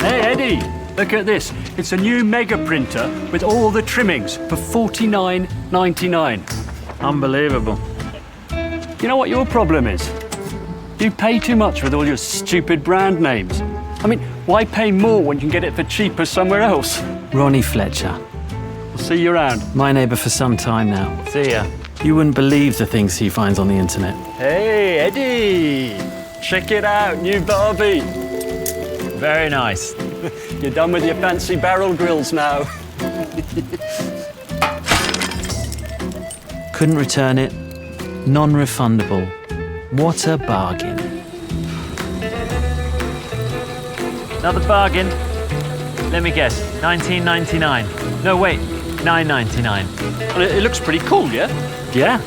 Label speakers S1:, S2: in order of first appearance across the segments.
S1: Hey, Eddie, look at this. It's a new mega printer with all the trimmings for $49.99. Unbelievable. You know what your problem is? You pay too much with all your stupid brand names. I mean, why pay more when you can get it for cheaper somewhere else?
S2: Ronnie Fletcher.
S1: I'll see you around.
S2: My neighbour for some time now.
S1: See ya.
S2: You wouldn't believe the things he finds on the internet.
S1: Hey, Eddie! Check it out, new Barbie.
S2: Very nice.
S1: You're done with your fancy barrel grills now.
S2: Couldn't return it. Non-refundable. What a bargain.
S3: Another bargain. Let me guess, $19.99. No, wait, $9.99.
S1: And it looks pretty cool, yeah?
S2: Yeah,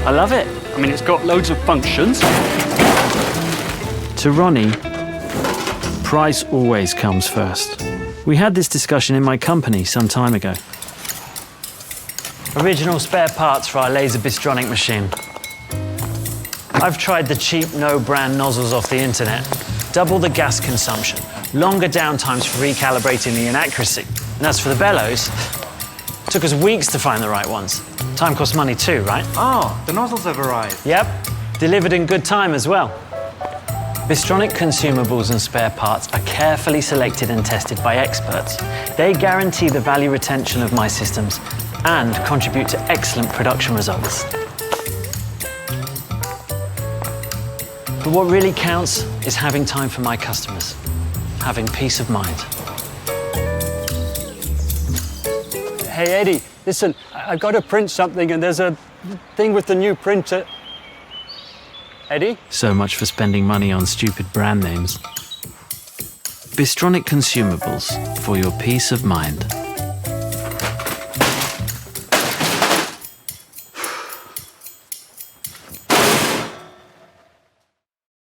S2: I love it.
S1: I mean, it's got loads of functions.
S2: To Ronnie, price always comes first. We had this discussion in my company some time ago. Original spare parts for our laser Bystronic machine. I've tried the cheap, no-brand nozzles off the internet. Double the gas consumption, longer downtimes for recalibrating the inaccuracy. And as for the bellows, it took us weeks to find the right ones. Time costs money too, right?
S4: Oh, the nozzles have arrived.
S2: Yep, delivered in good time as well. Bystronic consumables and spare parts are carefully selected and tested by experts. They guarantee the value retention of my systems and contribute to excellent production results. But what really counts is having time for my customers, having peace of mind.
S1: Hey, Eddie, listen, I've got to print something and there's a thing with the new printer. Eddie?
S2: So much for spending money on stupid brand names. Bystronic consumables for your peace of mind.